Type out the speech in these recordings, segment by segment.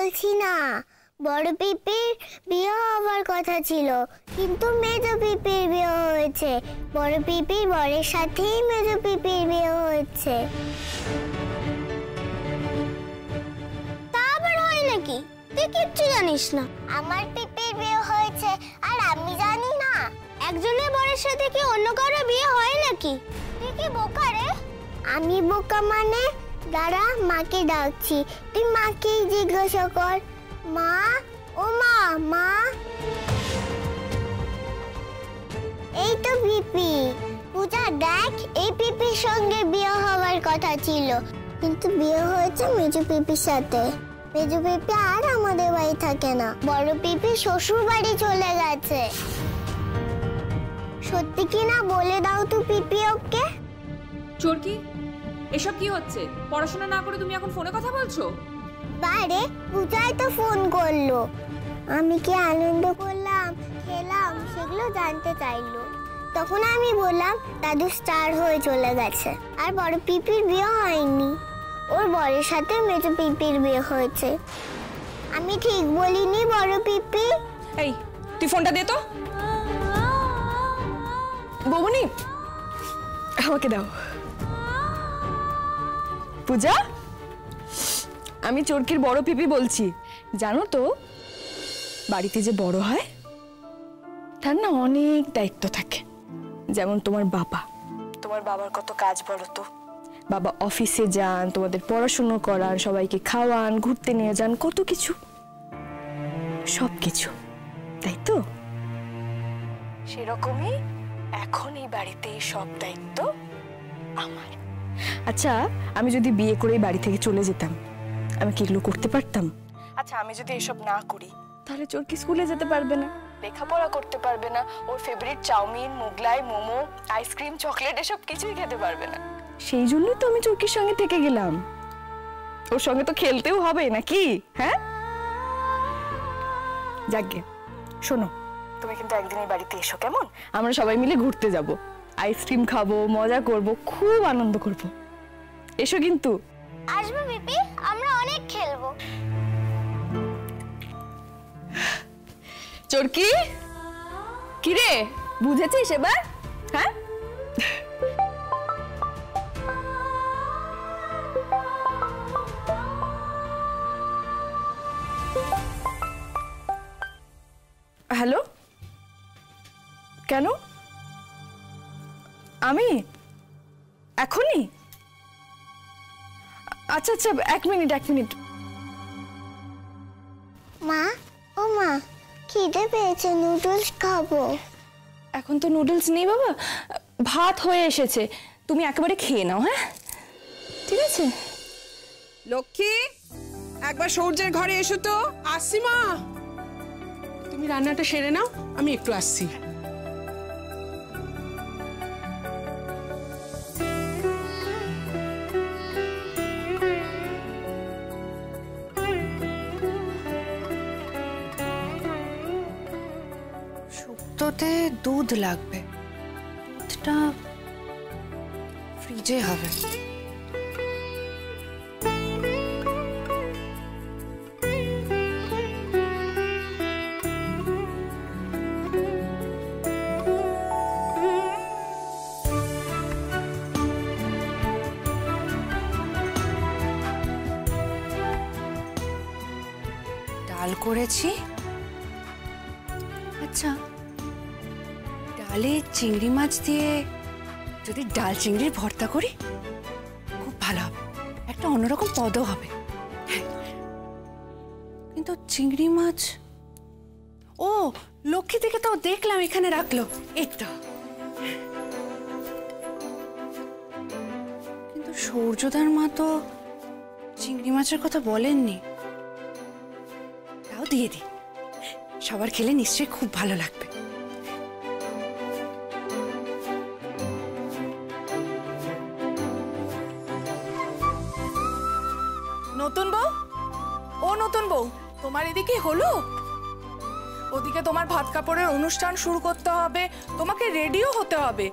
বলছি না, বড় পিপির বিয়ে হওয়ার কথা ছিল, কিন্তু মেজ পিপির বিয়ে হয়েছে। বড় পিপির বরের সাথেই মেজ পিপির বিয়ে হয়েছে। তা আবার হয় নাকি? তুই কিচ্ছু জানিস না। আমার পিপির বিয়ে হয়েছে আর আমি জানি না? একজনের বরের সাথে কি অন্য কারো বিয়ে হয় নাকি? তুই কি বোকা রে? আমি বোকা মানে? দাঁড়া, মাকে ডাকছি, তুই মাকেই জিজ্ঞাসা কর। মা, ও মা, মা। এই তো পিপি। পূজা দেখ, এই পিপির সঙ্গে বিয়ে হওয়ার কথা ছিল, কিন্তু বিয়ে হয়েছে মেজো পিপির সাথে। মেজো পিপি আর আমাদের বাড়ি থাকে না, বড় পিপি শ্বশুর বাড়ি চলে গেছে। সত্যি কি না বলে দাও তো পিপি ওকে। চোরকি, এসব কি হচ্ছে? পড়াশোনা না করে তুমি এখন ফোনে কথা বলছো? বারে, পূজাই তো ফোন করলো। আমি কি আনন্দ করলাম, খেলাম, সেগুলো জানতে চাইলো। তখন আমি বললাম দাদু স্টার হয়ে চলে গেছে, আর বড় পিপির বিয়ে হয়নি, ওর বরের সাথে মেজো পিপির বিয়ে হয়েছে। আমি ঠিক বলিনি বড় পিপি? এই, তুই ফোনটা দে তো। বৌমনি, আমাকে দাও। পূজা, আমি চোরকির বড় পিপি বলছি। জানো তো, বাড়িতে যে বড় হয় তার না অনেক দায়িত্ব থাকে। যেমন তোমার বাবার কত কাজ বলো তো। বাবা অফিসে যান, তোমাদের পড়াশুনো করান, সবাইকে খাওয়ান, ঘুরতে নিয়ে যান, কত কিছু, সব কিছু, তাই তো? সেরকমই এখন এই বাড়িতে সব দায়িত্ব আমার। আচ্ছা, আমি যদি বিয়ে করে বাড়ি থেকে চলে যেতাম, আমি কি এগুলো করতে পারতাম? আচ্ছা, আমি যদি এসব না করি, তাহলে চোরকি স্কুলে যেতে পারবে না, লেখাপড়া করতে পারবে না, ওর favourite chow mein, Mughlai, momo, ice cream, chocolate এসব কিছুই খেতে পারবে না। সেই জন্যই তো আমি চোরকির সঙ্গে থেকে গেলাম। ওর সঙ্গে তো খেলতেও হবে নাকি? হ্যাঁ, যাকগে, শোনো, তুমি কিন্তু একদিন এই বাড়িতে এসো, কেমন? আমরা সবাই মিলে ঘুরতে যাব, আইসক্রিম খাবো, মজা করব, খুব আনন্দ করব। এসো কিন্তু। আসবো পিপি, আমরা অনেক খেলবো। চোরকি, কি রে, বুঝেছিস এবার? হ্যাঁ, হ্যালো, কেন? আমি এখনই? আচ্ছা আচ্ছা, এক মিনিট। মা, ও মা, খিদে পেয়েছে, নুডলস খাবো। এখন তো নুডলস নেই বাবা, ভাত হয়ে এসেছে, তুমি একেবারে খেয়ে নাও। হ্যাঁ, ঠিক আছে। লক্ষ্মী, একবার সূর্যের ঘরে এসো তো। আসছি মা। তুমি রান্নাটা সেরে নাও, আমি একটু আসছি। শুক্তোতে দুধ লাগবে, দুধটা ফ্রিজে হবে। ডাল করেছি। আচ্ছা, ডালে চিংড়ি মাছ দিয়ে যদি ডাল চিংড়ির ভর্তা করি, খুব ভালো হবে, একটা অন্যরকম পদও হবে। কিন্তু চিংড়ি মাছ, ও লক্ষ্মী থেকে তো দেখলাম এখানে রাখলো, এই তো। কিন্তু সূর্যদার মা তো চিংড়ি মাছের কথা বলেননি। তাও দিয়ে দি, সবার খেলে নিশ্চয়ই খুব ভালো লাগবে। নতুন বউ, ও নতুন বউ, তোমার এদিকে হলো? ওদিকে তোমার ভাত কাপড়ের অনুষ্ঠান শুরু করতে হবে, তোমাকে রেডিও হতে হবে।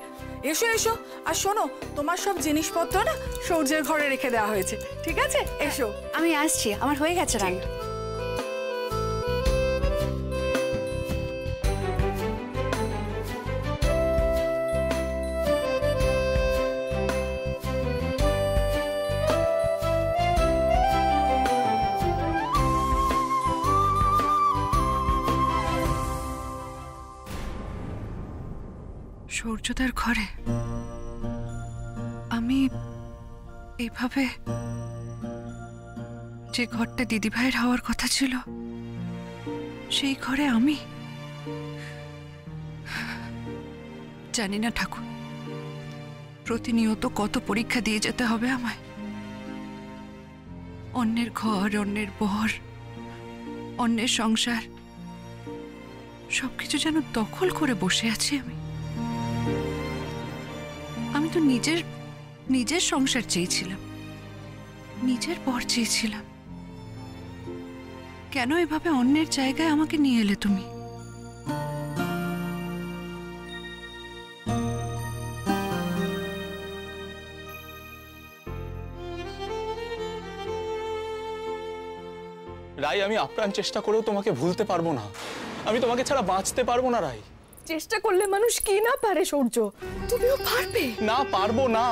এসো এসো, আর শোনো, তোমার সব জিনিসপত্র না সূর্যের ঘরে রেখে দেওয়া হয়েছে, ঠিক আছে? এসো। আমি আসছি, আমার হয়ে গেছে রান্না। সূর্যদার ঘরে আমি এইভাবে, যে ঘরটা দিদিভাইয়ের হওয়ার কথা ছিল সেই ঘরে আমি? জানি না ঠাকুর, প্রতিনিয়ত কত পরীক্ষা দিয়ে যেতে হবে আমায়। অন্যের ঘর, অন্যের বর, অন্যের সংসার, সবকিছু যেন দখল করে বসে আছি আমি। আমি তো নিজের সংসার চেয়েছিলাম, নিজের বর চেয়েছিলাম। কেন এভাবে অন্যের জায়গায় আমাকে নিয়ে এলে তুমি? রাই, আমি আপ্রাণ চেষ্টা করেও তোমাকে ভুলতে পারবো না। আমি তোমাকে ছাড়া বাঁচতে পারবো না রাই। চেষ্টা করলে মানুষ কি না পারে সূর্য, তুমিও পারবে। না, পারবো না।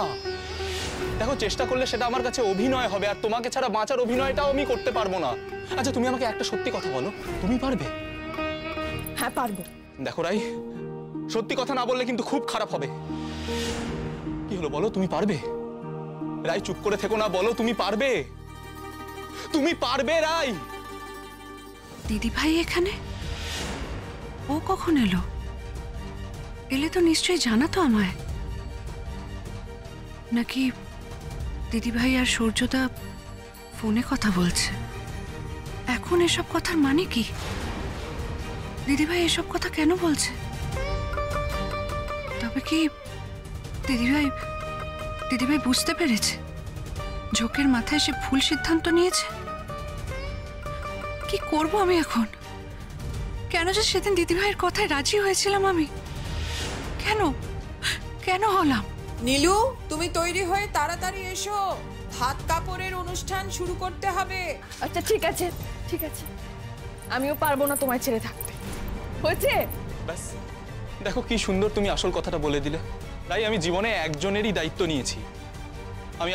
দেখো, চেষ্টা করলে সেটা আমার কাছে অভিনয় হবে, আর তোমাকে ছাড়া বাঁচার অভিনয়টাও আমি করতে পারবো না। আচ্ছা, তুমি আমাকে একটা সত্যি কথা বলো, তুমি পারবে? হ্যাঁ, পারবো। দেখো রাই, সত্যি কথা না বললে কিন্তু খুব খারাপ হবে। কি হলো বলো, তুমি পারবে? রাই, চুপ করে থেকো না, বলো তুমি পারবে। তুমি পারবে রাই। দিদিভাই এখানে? ও কখন এলো? এলে তো নিশ্চয়ই জানাতো আমায়। নাকি দিদিভাই আর সূর্যদা ফোনে কথা বলছে? এখন এসব কথার মানে কি? দিদিভাই এসব কথা কেন বলছে? তবে কি দিদিভাই বুঝতে পেরেছে ঝোঁকের মাথায় সে ভুল সিদ্ধান্ত নিয়েছে? কি করব আমি এখন? কেন যে সেদিন দিদিভাইয়ের কথায় রাজি হয়েছিলাম আমি? কেন হলাম? নীলু, তুমি তৈরি হয়ে তাড়াতাড়ি এসো, হাত কাপড়ের অনুষ্ঠান শুরু করতে হবে। আচ্ছা, ঠিক আছে, ঠিক আছে। আমিও পারবো না তোমায় ছেড়ে থাকতে। হয়েছে? ব্যাস, দেখো কি সুন্দর তুমি আসল কথাটা বলে দিলে। তাই আমি জীবনে একজনেরই দায়িত্ব নিয়েছি, আমি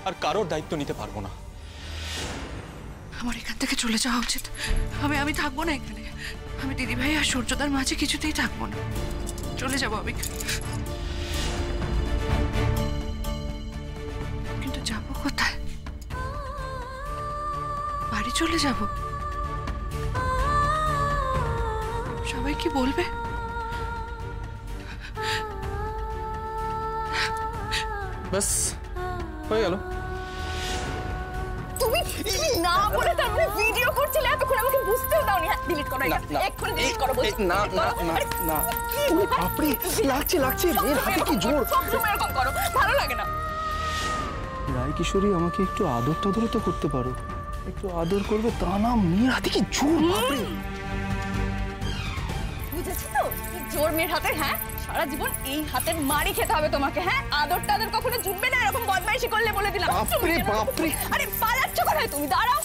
আর কারোর দায়িত্ব নিতে পারবো না। আমার এখান থেকে চলে যাওয়া উচিত। আমি থাকবো না এখানে। আমি দিদিভাই আর সূর্যদার মাঝে কিছুতেই থাকবো না। চলে যাবো আমি। কিন্তু যাবো কোথায়? বাড়ি চলে যাব? সবাই কি বলবে? ব্যাস, হয়ে গেল। তুমি না বলে তারপরে ভিডিও করছিলে, এতক্ষণ আমাকে বুঝতেও দাওনি। ডিলিট করো, এক্ষুনি ডিলিট করো বলছি। না না না না, বাপরে, লাগছে মেয়ের হাতে কি জোর। সবসময় এরকম করো, ভালো লাগে না। রায় কিশোরী, আমাকে একটু আদর টাদরও তো করতে পারো। একটু আদর করবে, তা না মেয়ের হাতে কি জোর। বাপরে, বুঝেছি তো কি জোর মেয়ের হাতের। হ্যাঁ, সারা জীবন এই হাতের মারি খেতে হবে তোমাকে। হ্যাঁ, আদর টাদর কখনো জুটবে না, এরকম বদমাইশি করলে বলে দিলাম। বাপরে বাপরে, আরে পালাচ্ছ কোথায় তুমি? দাঁড়াও।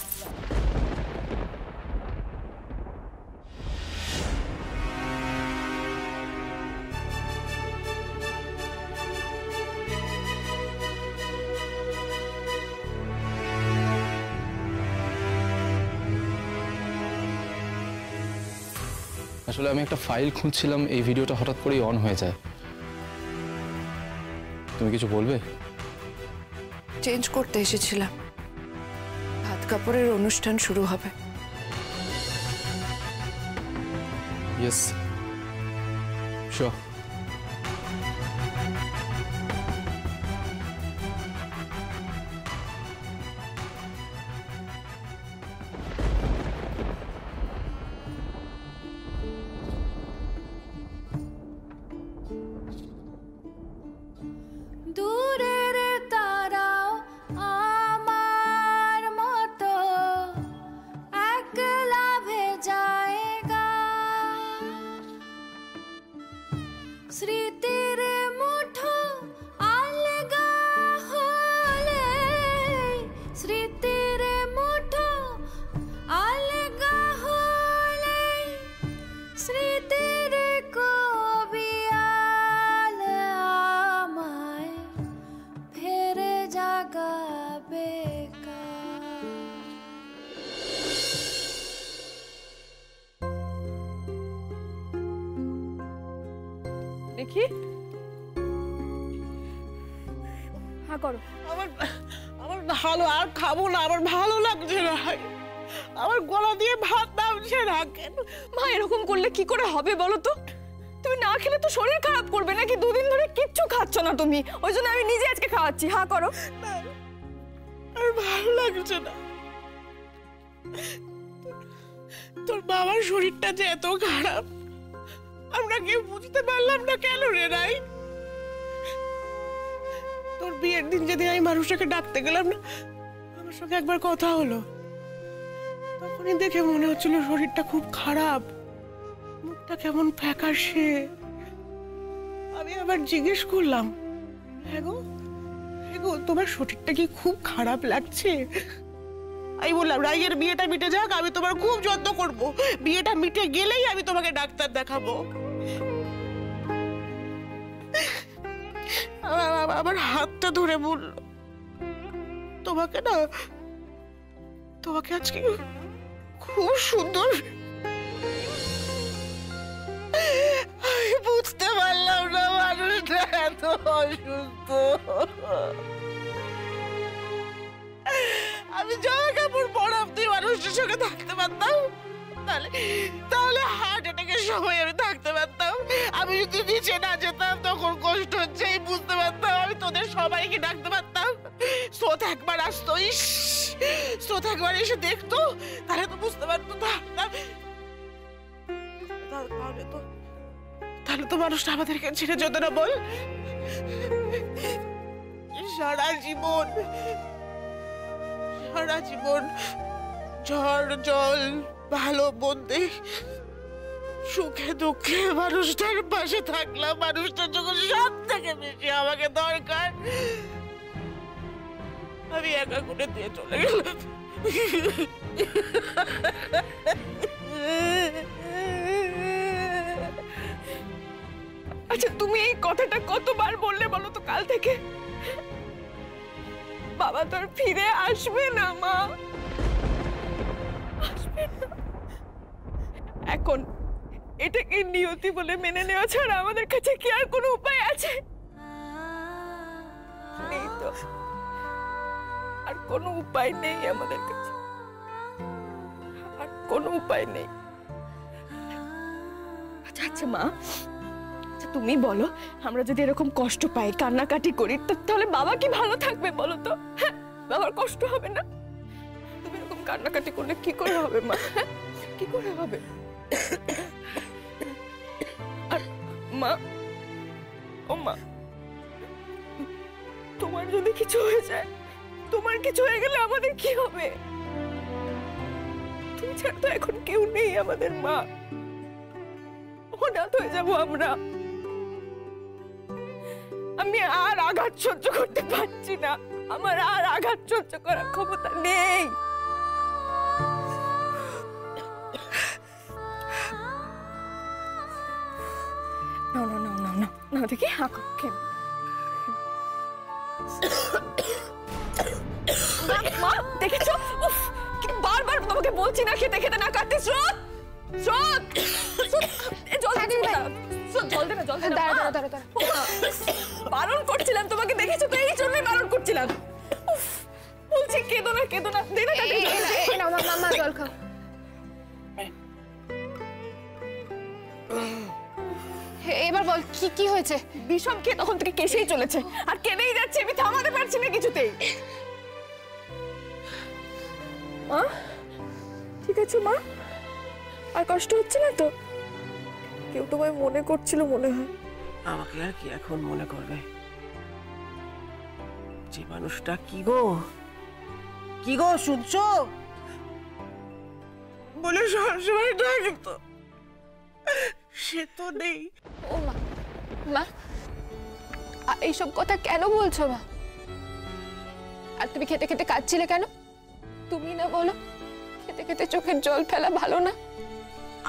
আসলে আমি একটা ফাইল খুঁজছিলাম, এই ভিডিওটা হঠাৎ করেই অন হয়ে যায়। তুমি কিছু বলবে? চেঞ্জ করতে এসেছিলাম, হাত কাপড়ের অনুষ্ঠান শুরু হবে। Yes, sure. দূরের তারাও আমার মতো একলা ভেজায়েগা, স্মৃতির মুঠো আলগা হলে, স্মৃতির মুঠো আলগা হলে, স্মৃতির কবিয়াল আমায় ফেরে জাগাবে কার। দেখি করো। আমার আমার ভালো আর খাবো না, আমার ভালো লাগছে না, আমার গলা দিয়ে ভাত নামছে না কেন? মা এরকম করলে কি করে হবে বলো তো? তুমি না খেলে তো শরীর খারাপ করবে নাকি? দুদিন ধরে কিচ্ছু খাচ্ছ না তুমি, ওই জন্য আমি নিজে আজকে খাওয়াচ্ছি। হ্যাঁ করো। আর ভালো লাগছে না। তোর বাবার শরীরটা যে এত খারাপ আমরা কেউ বুঝতে পারলাম না কেন রে রাই? তোর বিয়ের দিন যেদিন আমি মানুষটাকে ডাকতে গেলাম না, আমার সঙ্গে একবার কথা হলো, তখনই দেখে মনে হচ্ছিল শরীরটা খুব খারাপ, মুখটা কেমন ফ্যাকাশে। আমি আবার জিজ্ঞেস করলাম, হ্যাঁ গো তোমার শরীরটা কি খুব খারাপ লাগছে? আমি বললাম রাইয়ের বিয়েটা মিটে যাক, আমি তোমার খুব যত্ন করব, বিয়েটা মিটে গেলেই আমি তোমাকে ডাক্তার দেখাবো। আমার হাতটা ধরে বলল, তোমাকে আজকে খুব সুন্দর। আমি বুঝতে পারলাম না মানুষটা এত অসুস্থ। আমি জামা কাপড় পরাম তুই মানুষটার সঙ্গে থাকতে পারতাম, তাহলে হার্ট অ্যাটাকের সময় আমি থাকতে পারতাম। আমি যদি নিচে না যেতাম তখন কষ্ট হচ্ছে বুঝতে পারতাম, আমি তোদের সবাইকে ডাকতে পারতাম। স্রোত একবার আসতো, স্রোত একবার এসে দেখতো, তাহলে তো বুঝতে পারতো। তাহলে তো মানুষটা আমাদেরকে ছেড়ে যেত না বল। সারা জীবন ঝড় জল ভালো মন্দে সুখে দুঃখে মানুষটার পাশে থাকলাম। মানুষটার যখন সব থেকে বেশি আমাকে দরকার, আমি একা করে দিয়ে চলে গেলাম। আচ্ছা তুমি এই কথাটা কতবার বললে বলো তো কাল থেকে? বাবা তোর ফিরে আসবে না মা, আসবে না। এখন এটাকে নিয়তি বলে মেনে নেওয়া ছাড়া আমাদের কাছে কি আর কোনো উপায় আছে? নেই তো, আর কোনো উপায় নেই আমাদের কাছে, আর কোনো উপায় নেই। আচ্ছা আচ্ছা মা, তুমি বলো, আমরা যদি এরকম কষ্ট পাই, কান্নাকাটি করি, তাহলে বাবা কি ভালো থাকবে বলো তো? হ্যাঁ, বাবার কষ্ট হবে না? তুমি এরকম কান্নাকাটি করলে কি করে হবে মা? কি করে হবে? আর মা, ও মা, তোমার যদি কিছু হয়ে যায়, তোমার কিছু হয়ে গেলে আমাদের কি হবে? তুমি ছাড়া তো এখন কেউ নেই আমাদের মা, অনাথ হয়ে যাবো আমরা। আমি আর আঘাত সহ্য করতে পারছি না, আমার আর আঘাত সহ্য করার ক্ষমতা নেই। না দেখি মা, দেখেছো বারবার তোমাকে বলছি না খেতে খেতে না কাটতে। স্রোত স্রোত জল দে না, জল দে না। বারণ করছিলাম তোমাকে, দেখেছো তো? এই জন্যই বারণ করছিলাম। বলছি কেঁদো না, কেঁদো না, দে না কাটে। মা জল খাও। এবার বল কি হয়েছে? বিষম খেয়ে তখন থেকে কেসেই চলেছে, আর কেঁদেই যাচ্ছে, আমি থামাতে পারছি না কিছুতেই। মা ঠিক আছে মা, আর কষ্ট হচ্ছে না তো? কেউ তোমায় মনে করছিল মনে হয়। আমাকে আর কি এখন মনে করবে? যে মানুষটা কি গো শুনছো বলে সবসময় ডাকতো, সে তো নেই। ও মা, মা এইসব কথা কেন বলছো মা? আর তুমি খেতে খেতে কাঁদছিলে কেন? তুমি না বলো খেতে খেতে চোখের জল ফেলা ভালো না?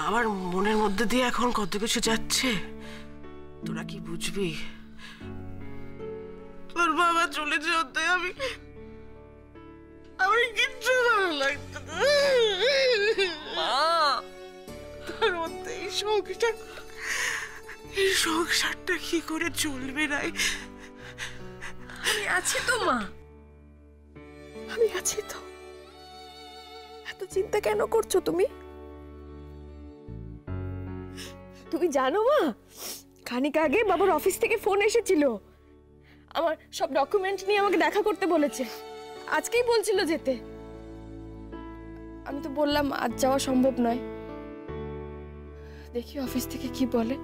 আমার মনের মধ্যে দিয়ে এখন কত কিছু যাচ্ছে, তোরা কি বুঝবি? তোর বাবা চলে যেতে আমার কিচ্ছু ভালো লাগতো না। তার মধ্যে এই সংসারটা কি করে চলবে? আমি আছি তো মা, আমি আছি তো। এত চিন্তা কেন করছো তুমি? তুমি জানো মা, খানিক আগে বাবার অফিস থেকে ফোন এসেছিল। আমার সব ডকুমেন্ট নিয়ে আমাকে দেখা করতে বলেছে, আজকেই বলছিল যেতে। আমি তো বললাম আজ যাওয়া সম্ভব নয়, দেখি অফিস থেকে কি বলে।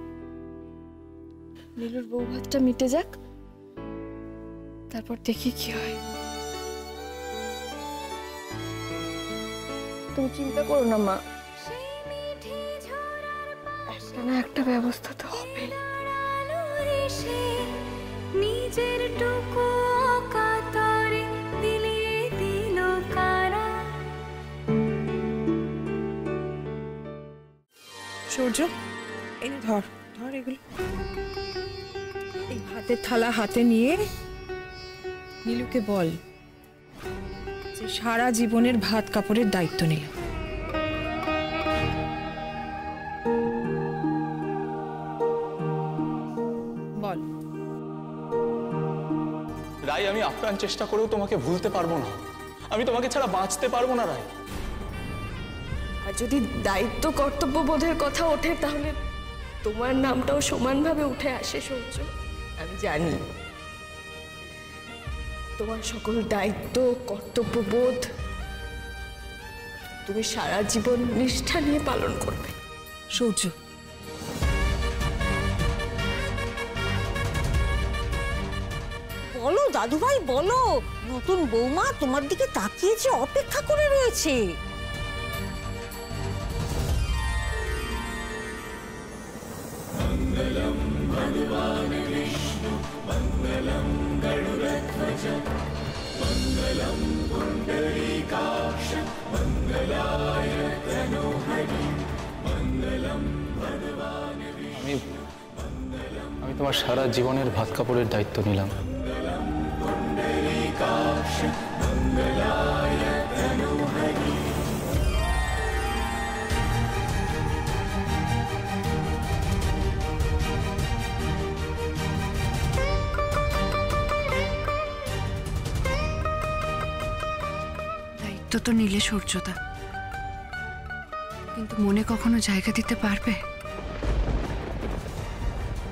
নীলুর বউ ভাতটা মিটে যাক, তারপর দেখি কি হয়। তুমি চিন্তা করো না মা, একটা না একটা ব্যবস্থা তো হবে। নিজের টুকু কাতরে দিলে দিল কারা। সূর্য, এই ধর ধর এগুলো। এই ভাতের থালা হাতে নিয়ে নীলুকে বল যে সারা জীবনের ভাত কাপড়ের দায়িত্ব নিলাম। বল। রাই, আমি আপ্রাণ চেষ্টা করেও তোমাকে ভুলতে পারবো না। আমি তোমাকে ছাড়া বাঁচতে পারবো না রাই। আর যদি দায়িত্ব কর্তব্য বোধের কথা ওঠে তাহলে তোমার নামটাও সমানভাবে উঠে আসে সূর্য। আমি জানি তোমার সকল দায়িত্ব কর্তব্যবোধ তুমি সারা জীবন নিষ্ঠা নিয়ে পালন করবে। সূর্য, বলো দাদুভাই বলো, নতুন বৌমা তোমার দিকে তাকিয়ে যে অপেক্ষা করে রয়েছে। আমি তোমার সারা জীবনের ভাত কাপড়ের দায়িত্ব নিলাম। দায়িত্ব তো নিলে সূর্যদা, কিন্তু মনে কখনো জায়গা দিতে পারবে?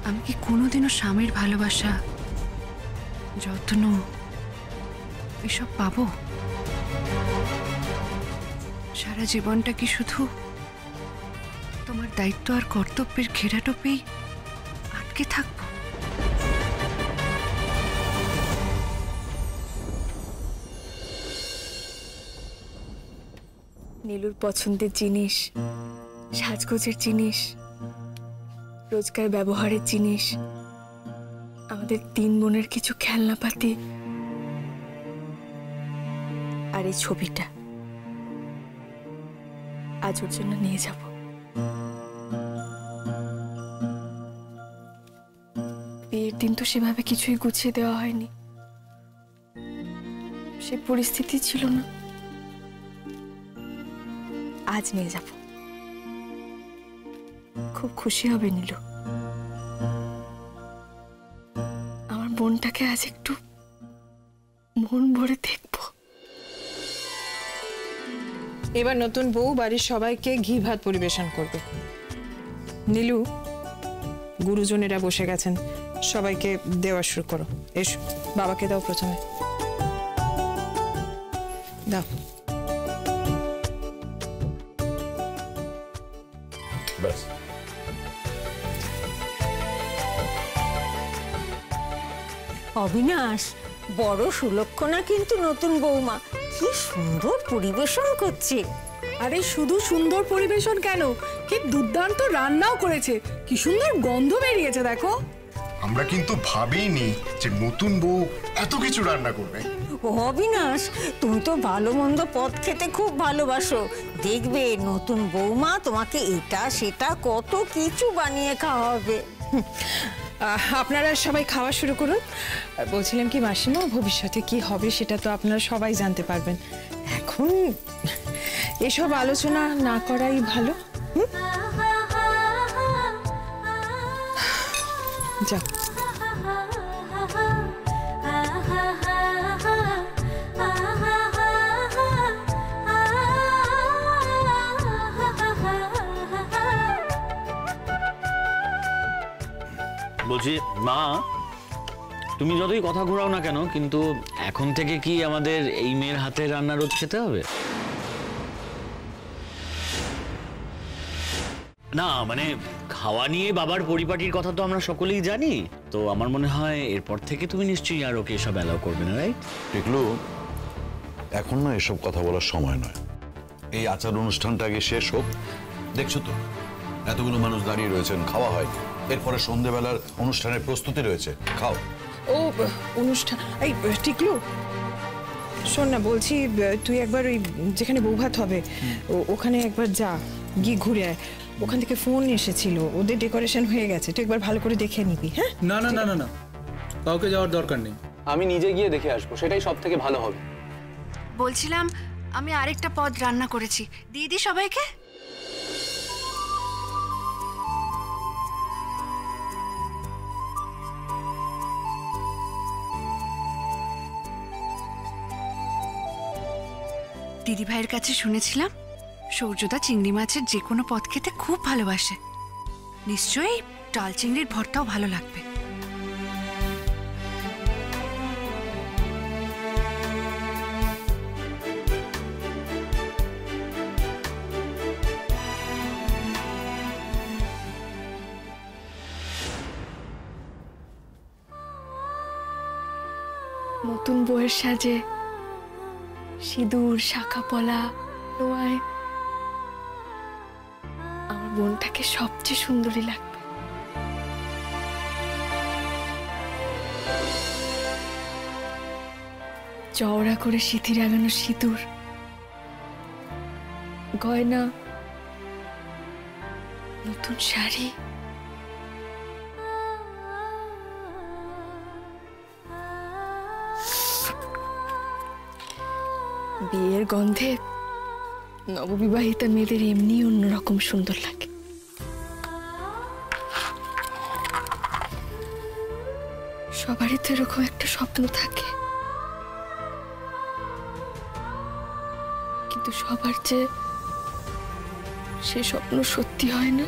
আমি কি কোনোদিনও স্বামীর ভালোবাসা, যত্ন এসব পাবো? সারা জীবনটা কি শুধু তোমার দায়িত্ব আর কর্তব্যের ঘেরাটোপেই আটকে থাকবো? নীলুর পছন্দের জিনিস, সাজগোজের জিনিস, রোজকার ব্যবহারের জিনিস, আমাদের 3 বোনের কিছু খেলনাপাতি, আর এই ছবিটা আজ ওর জন্য নিয়ে যাব। বিয়ের দিন তো সেভাবে কিছুই গুছিয়ে দেওয়া হয়নি, সে পরিস্থিতি ছিল না। আজ নিয়ে যাব, খুব খুশি হবে নীলু। আমার বোনটাকে আজ একটু মন ভরে দেখব। এবার নতুন বউ বাড়ির সবাইকে ঘি ভাত পরিবেশন করবে। নীলু, গুরুজনেরা বসে গেছেন, সবাইকে দেওয়া শুরু করো। এসো, বাবাকে দাও প্রথমে, দাও। ব্যাস, অবিনাশ, বড় সুলক্ষণা কিন্তু নতুন বৌমা, কি সুন্দর পরিবেশন করছে। আরে শুধু সুন্দর পরিবেশন কেন, কি দুর্দান্ত রান্নাও করেছে, কি সুন্দর গন্ধ বেরিয়েছে দেখো। আমরা কিন্তু ভাবিনি যে নতুন বউ এত কিছু রান্না করবে। অবিনাশ, তুমি তো ভালো মন্দ পদ খেতে খুব ভালোবাসো, দেখবে নতুন বৌমা তোমাকে এটা সেটা কত কিছু বানিয়ে খাওয়াবে। আপনারা সবাই খাওয়া শুরু করুন। বলছিলাম কি মাসিমা, ভবিষ্যতে কি হবে সেটা তো আপনারা সবাই জানতে পারবেন, এখন এসব আলোচনা না করাই ভালো। যাও। বলছি মা, তুমি যতই কথা ঘোরাও না কেন, কিন্তু এখন থেকে কি আমাদের এই মেয়ের হাতে রান্না রোজ খেতে হবে? না মানে খাওয়া নিয়ে বাবার পরিপাটির কথা তো আমরা সকলেই জানি, তো আমার মনে হয় এরপর থেকে তুমি নিশ্চয়ই আর ওকে এসব অ্যালাউ করবে না, রাইট? টিকলু, এখন না এসব কথা বলার সময় নয়। এই আচার অনুষ্ঠানটা আগে শেষ হোক। দেখছো তো এতগুলো মানুষ দাঁড়িয়ে রয়েছেন, খাওয়া হয়, এরপরে সন্ধ্যেবেলার অনুষ্ঠানের প্রস্তুতি রয়েছে, খাও। ও অনুষ্ঠান, এই টিকলু শোন না, বলছি তুই একবার ওই যেখানে বৌভাত হবে ওখানে একবার যা, গিয়ে ঘুরে আয়। ওখান থেকে ফোন এসেছিল, ওদের ডেকোরেশন হয়ে গেছে, তুই একবার ভালো করে দেখে নিবি। হ্যাঁ, না না না না না, কাউকে যাওয়ার দরকার নেই, আমি নিজে গিয়ে দেখে আসবো, সেটাই সব থেকে ভালো হবে। বলছিলাম আমি আরেকটা পদ রান্না করেছি, দিয়ে দিই সবাইকে। দিদি ভাইয়ের কাছে শুনেছিলাম সূর্যদা চিংড়ি মাছের যে কোনো পদ খেতে খুব ভালোবাসে, নিশ্চয়ই ডাল চিংড়ির ভর্তাও ভালো লাগবে। নতুন বউয়ের সাজে সিঁদুর, শাঁখা পলা, নোয়ায় আমার বোনটাকে সবচেয়ে সুন্দরী লাগবে। চওড়া করে সিঁথি লাগানো সিঁদুর, গয়না, নতুন শাড়ি, বিয়ের গন্ধে নববিবাহিতা মেয়েদের এমনি অন্যরকম সুন্দর লাগে। সবারই তো এরকম একটা স্বপ্ন থাকে, কিন্তু সবার যে সে স্বপ্ন সত্যি হয় না।